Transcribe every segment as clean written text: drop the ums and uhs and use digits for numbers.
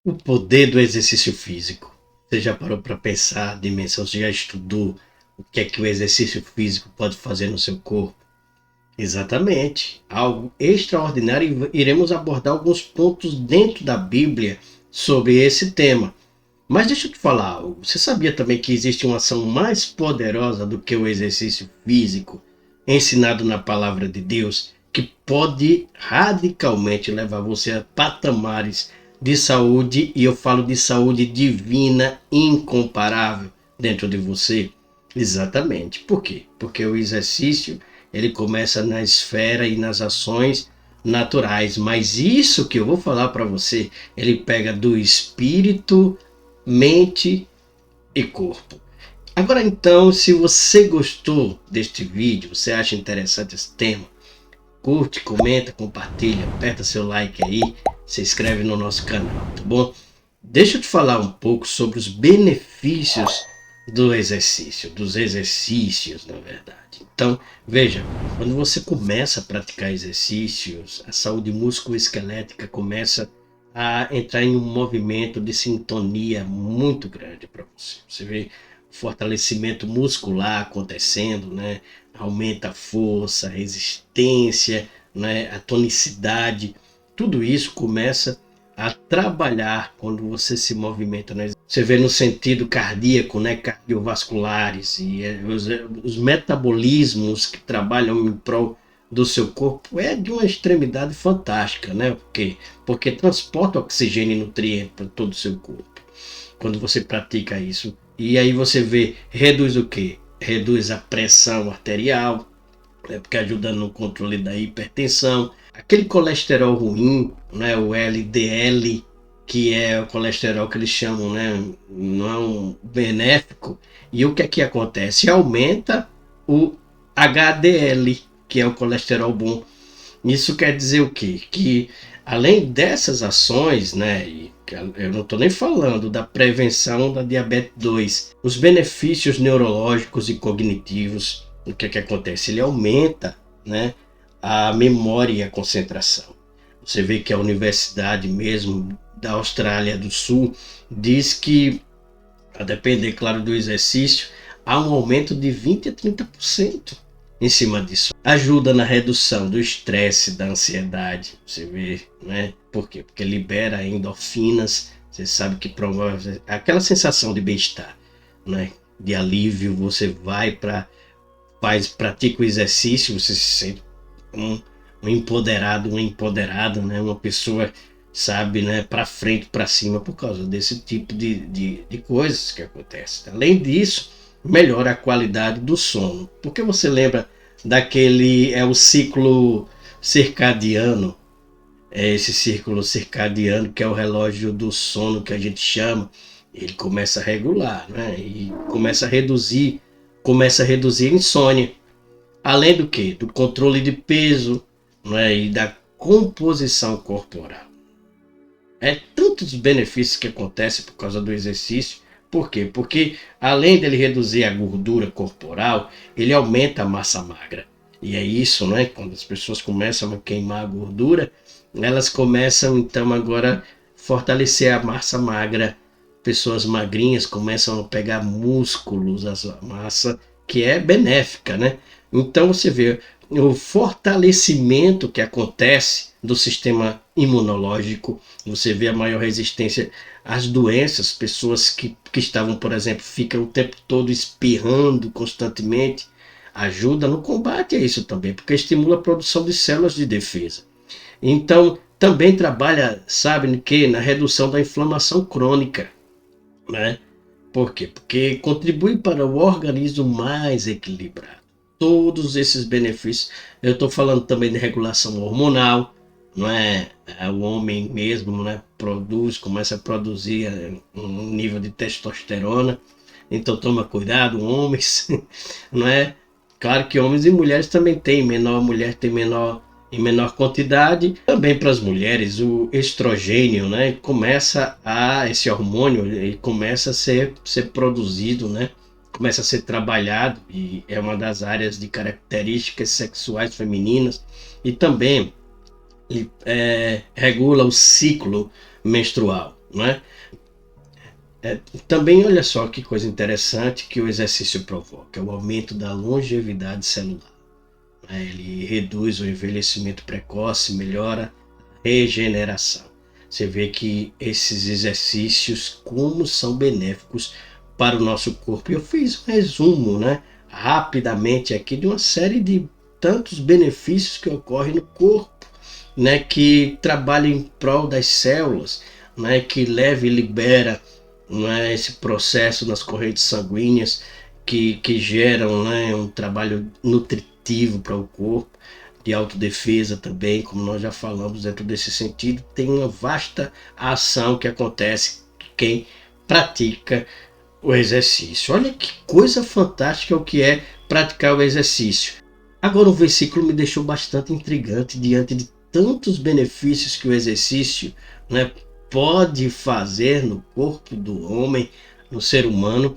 O poder do exercício físico. Você já parou para pensar a dimensão? Você já estudou o que é que o exercício físico pode fazer no seu corpo? Exatamente. Algo extraordinário e iremos abordar alguns pontos dentro da Bíblia sobre esse tema. Mas deixa eu te falar algo. Você sabia também que existe uma ação mais poderosa do que o exercício físico ensinado na palavra de Deus, que pode radicalmente levar você a patamares de saúde, e eu falo de saúde divina incomparável dentro de você? Exatamente. Por quê? Porque o exercício ele começa na esfera e nas ações naturais, mas isso que eu vou falar para você, ele pega do espírito, mente e corpo. Agora então, se você gostou deste vídeo, você acha interessante esse tema, curte, comenta, compartilha, aperta seu like aí, se inscreve no nosso canal, tá bom? Deixa eu te falar um pouco sobre os benefícios do exercício, dos exercícios, na verdade. Então, veja, quando você começa a praticar exercícios, a saúde musculoesquelética começa a entrar em um movimento de sintonia muito grande para você. Você vê o fortalecimento muscular acontecendo, né? Aumenta a força, a resistência, né? A tonicidade. Tudo isso começa a trabalhar quando você se movimenta, né? Você vê no sentido cardíaco, né? Cardiovasculares e os metabolismos que trabalham em prol do seu corpo é de uma extremidade fantástica, né? Por quê? Porque transporta oxigênio e nutriente para todo o seu corpo quando você pratica isso. E aí você vê, reduz o quê? Reduz a pressão arterial, né? Porque ajuda no controle da hipertensão. Aquele colesterol ruim, né? O LDL, que é o colesterol que eles chamam, né? Não benéfico. E o que é que acontece? Aumenta o HDL, que é o colesterol bom. Isso quer dizer o quê? Que além dessas ações, né, e eu não estou nem falando da prevenção da diabetes 2, os benefícios neurológicos e cognitivos, o que é que acontece? Ele aumenta, né, a memória e a concentração. Você vê que a universidade mesmo da Austrália do Sul diz que, a depender, claro, do exercício, há um aumento de 20 a 30% em cima disso. Ajuda na redução do estresse, da ansiedade, você vê, né? Por quê? Porque libera endorfinas, você sabe que promove aquela sensação de bem-estar, né? De alívio, você vai para pratica o exercício, você se sente um empoderado, uma empoderada, né? Uma pessoa, sabe, né? Para frente, para cima, por causa desse tipo de coisas que acontecem. Além disso, melhora a qualidade do sono. Porque você lembra daquele, o ciclo circadiano, esse círculo circadiano que é o relógio do sono que a gente chama, ele começa a regular, né? E começa a reduzir a insônia. Além do que? Do controle de peso, né? E da composição corporal. É tantos benefícios que acontecem por causa do exercício. Por quê? Porque além dele reduzir a gordura corporal, ele aumenta a massa magra. E é isso, né? Quando as pessoas começam a queimar a gordura, elas começam então agora a fortalecer a massa magra. Pessoas magrinhas começam a pegar músculos, a massa que é benéfica, né? Então você vê o fortalecimento que acontece do sistema imunológico, você vê a maior resistência às doenças, pessoas que estavam, por exemplo, ficam o tempo todo espirrando constantemente, ajuda no combate a isso também, porque estimula a produção de células de defesa. Então, também trabalha, sabe, que na redução da inflamação crônica, né? Por quê? Porque contribui para o organismo mais equilibrado. Todos esses benefícios, eu estou falando também de regulação hormonal, não é? O homem mesmo, né, começa a produzir um nível de testosterona, então toma cuidado, homens, não é? Claro que homens e mulheres também têm, mulher tem menor em menor quantidade. Também para as mulheres, o estrogênio, né, esse hormônio, ele começa a ser produzido, né, começa a ser trabalhado e é uma das áreas de características sexuais femininas e também regula o ciclo menstrual. não é? Também olha só que coisa interessante que o exercício provoca, é o aumento da longevidade celular. Ele reduz o envelhecimento precoce, melhora a regeneração. Você vê que esses exercícios, como são benéficos para o nosso corpo. Eu fiz um resumo, né, rapidamente aqui de uma série de tantos benefícios que ocorrem no corpo, né, que trabalha em prol das células, né, que leva e libera, né, esse processo nas correntes sanguíneas que geram, né, um trabalho nutritivo para o corpo, de autodefesa também, como nós já falamos dentro desse sentido, tem uma vasta ação que acontece quem pratica o exercício. Olha que coisa fantástica o que é praticar o exercício. Agora o versículo me deixou bastante intrigante diante de tantos benefícios que o exercício, né, pode fazer no corpo do homem, no ser humano.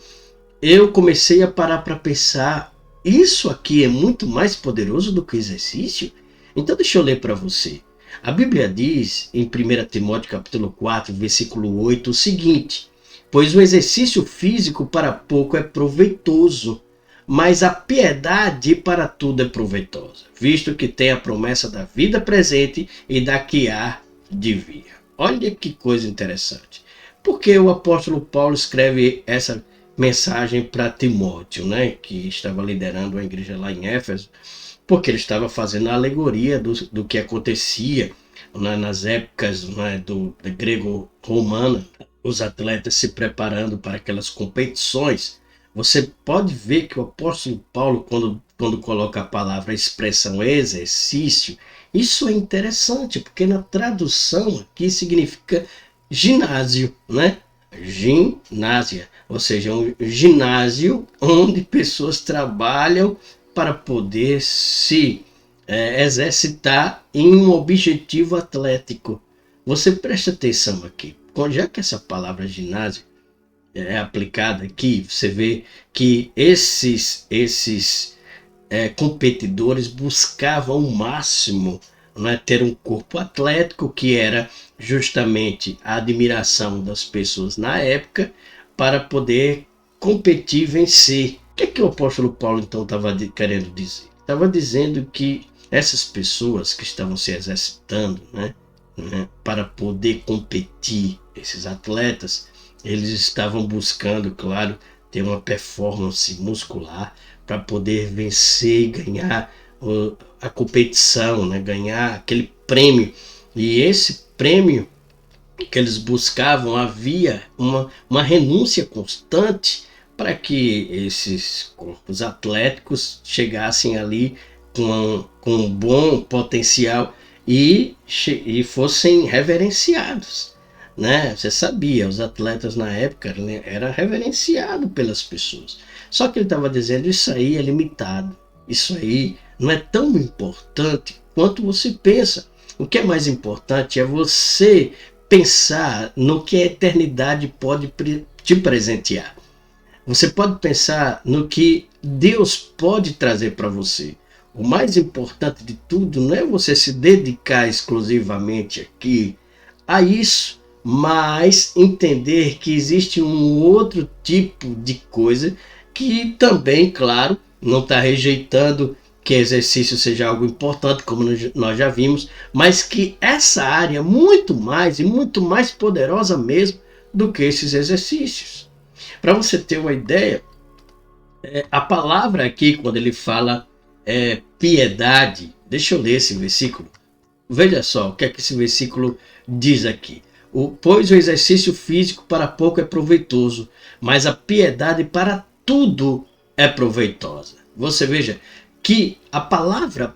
Eu comecei a parar para pensar, isso aqui é muito mais poderoso do que o exercício? Então deixa eu ler para você. A Bíblia diz em 1 Timóteo capítulo 4, versículo 8, o seguinte: pois o exercício físico para pouco é proveitoso, mas a piedade para tudo é proveitosa, visto que tem a promessa da vida presente e da que há de vir. Olha que coisa interessante. Porque o apóstolo Paulo escreve essa mensagem para Timóteo, né, que estava liderando a igreja lá em Éfeso, porque ele estava fazendo a alegoria do que acontecia, né, nas épocas, né, do grego-romana, os atletas se preparando para aquelas competições. Você pode ver que o apóstolo Paulo, quando coloca a palavra, a expressão exercício, isso é interessante, porque na tradução aqui significa ginásio, né? Ginásia, ou seja, um ginásio onde pessoas trabalham para poder se exercitar em um objetivo atlético. Você presta atenção aqui, já que essa palavra ginásio é aplicada aqui, você vê que esses competidores buscavam o máximo, né, ter um corpo atlético, que era justamente a admiração das pessoas na época, para poder competir e vencer. O que é que o apóstolo Paulo então estava querendo dizer? Estava dizendo que essas pessoas que estavam se exercitando, para poder competir, esses atletas, eles estavam buscando, claro, ter uma performance muscular para poder vencer e ganhar a competição, né? Ganhar aquele prêmio. E esse prêmio que eles buscavam, havia uma renúncia constante para que esses corpos atléticos chegassem ali com um bom potencial e fossem reverenciados, né? Você sabia, os atletas na época eram reverenciados pelas pessoas. Só que ele estava dizendo, isso aí é limitado, isso aí não é tão importante quanto você pensa. O que é mais importante é você pensar no que a eternidade pode te presentear. Você pode pensar no que Deus pode trazer para você. O mais importante de tudo não é você se dedicar exclusivamente aqui a isso, mas entender que existe um outro tipo de coisa que também, claro, não está rejeitando que exercício seja algo importante, como nós já vimos, mas que essa área é muito mais e muito mais poderosa mesmo do que esses exercícios. Para você ter uma ideia, a palavra aqui, quando ele fala piedade, deixa eu ler esse versículo. Veja só o que é que esse versículo diz aqui. Pois o exercício físico para pouco é proveitoso, mas a piedade para tudo é proveitosa. Você veja que a palavra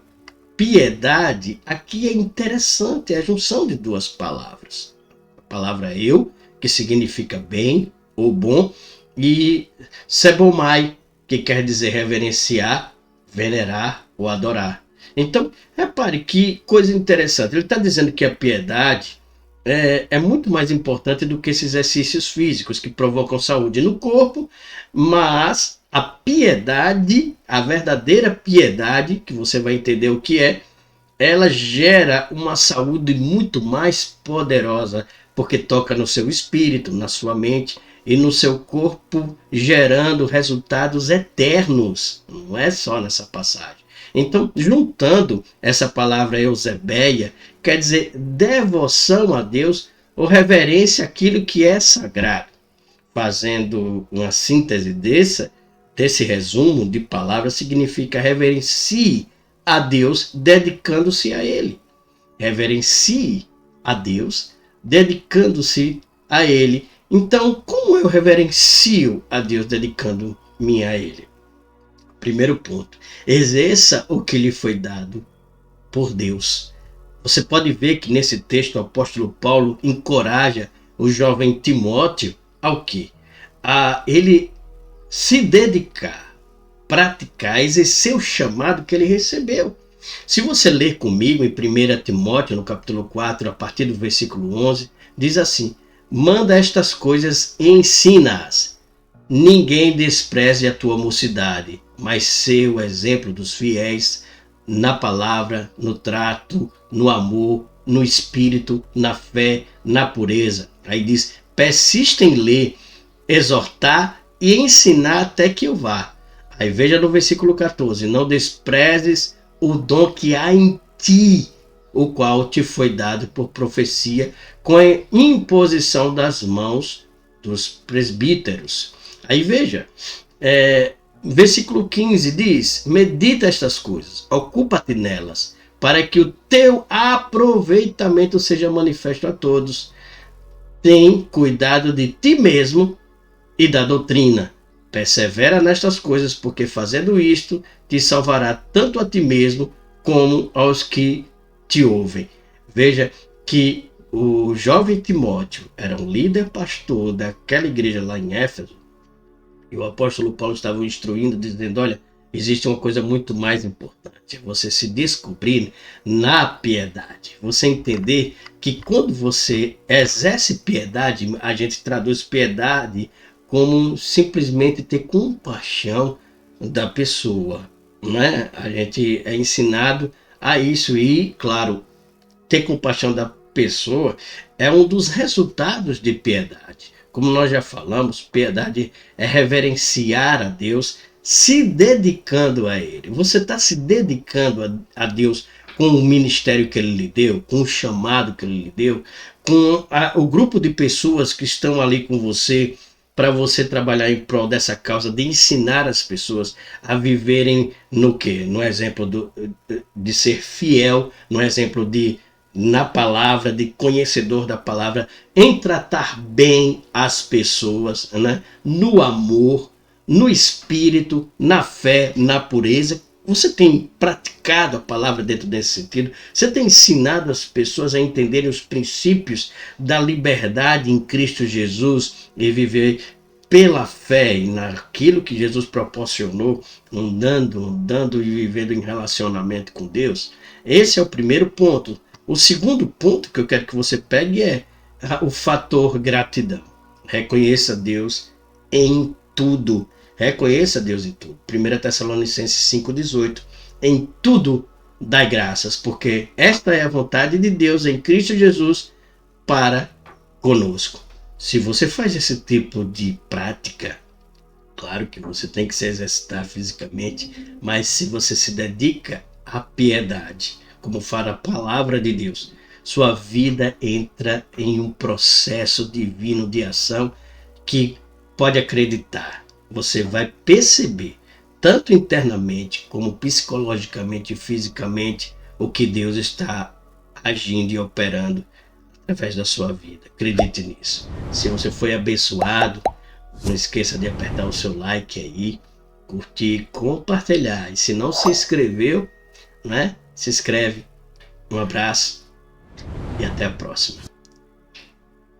piedade aqui é interessante, é a junção de duas palavras. A palavra eu, que significa bem ou bom, e sebomai, que quer dizer reverenciar, venerar ou adorar. Então, repare que coisa interessante. Ele está dizendo que a piedade é muito mais importante do que esses exercícios físicos que provocam saúde no corpo, mas a piedade, a verdadeira piedade, que você vai entender o que é, ela gera uma saúde muito mais poderosa porque toca no seu espírito, na sua mente e no seu corpo, gerando resultados eternos. Não é só nessa passagem. Então, juntando essa palavra eusebeia, quer dizer devoção a Deus ou reverência àquilo que é sagrado. Fazendo uma síntese desse resumo de palavras, significa reverencie a Deus dedicando-se a Ele. Reverencie a Deus dedicando-se a Ele. Então, como eu reverencio a Deus dedicando-me a Ele? Primeiro ponto, exerça o que lhe foi dado por Deus. Você pode ver que nesse texto o apóstolo Paulo encoraja o jovem Timóteo ao quê? A ele se dedicar, praticar, exercer o chamado que ele recebeu. Se você ler comigo em 1 Timóteo, no capítulo 4, a partir do versículo 11, diz assim: manda estas coisas e ensina-as. Ninguém despreze a tua mocidade, mas sê o exemplo dos fiéis na palavra, no trato, no amor, no espírito, na fé, na pureza. Aí diz: persista em ler, exortar e ensinar até que eu vá. Aí veja no versículo 14: não desprezes o dom que há em ti, o qual te foi dado por profecia, com a imposição das mãos dos presbíteros. Aí veja, versículo 15 diz: medita estas coisas, ocupa-te nelas, para que o teu aproveitamento seja manifesto a todos. Tem cuidado de ti mesmo e da doutrina. Persevera nestas coisas, porque fazendo isto te salvará tanto a ti mesmo como aos que te ouvem. Veja que o jovem Timóteo era um líder pastor daquela igreja lá em Éfeso, e o apóstolo Paulo estava instruindo, dizendo: olha, existe uma coisa muito mais importante, você se descobrir na piedade, você entender que quando você exerce piedade, a gente traduz piedade como simplesmente ter compaixão da pessoa, né? A gente é ensinado a isso e, claro, ter compaixão da pessoa é um dos resultados de piedade. Como nós já falamos, piedade é reverenciar a Deus, se dedicando a Ele. Você está se dedicando a Deus com o ministério que Ele lhe deu, com o chamado que Ele lhe deu, com o grupo de pessoas que estão ali com você, para você trabalhar em prol dessa causa de ensinar as pessoas a viverem no quê? No exemplo de ser fiel, no exemplo de, na palavra, de conhecedor da palavra, em tratar bem as pessoas, né? No amor, no espírito, na fé, na pureza. Você tem praticado a palavra dentro desse sentido? Você tem ensinado as pessoas a entenderem os princípios da liberdade em Cristo Jesus e viver pela fé e naquilo que Jesus proporcionou, andando e vivendo em relacionamento com Deus? Esse é o primeiro ponto. O segundo ponto que eu quero que você pegue é o fator gratidão. Reconheça Deus em tudo. Reconheça Deus em tudo. 1 Tessalonicenses 5,18. Em tudo dai graças, porque esta é a vontade de Deus em Cristo Jesus para conosco. Se você faz esse tipo de prática, claro que você tem que se exercitar fisicamente, mas se você se dedica à piedade, como fala a palavra de Deus, sua vida entra em um processo divino de ação que, pode acreditar, você vai perceber, tanto internamente como psicologicamente e fisicamente, o que Deus está agindo e operando através da sua vida. Acredite nisso. Se você foi abençoado, não esqueça de apertar o seu like aí, curtir, compartilhar. E se não se inscreveu, né? Se inscreve. Um abraço e até a próxima.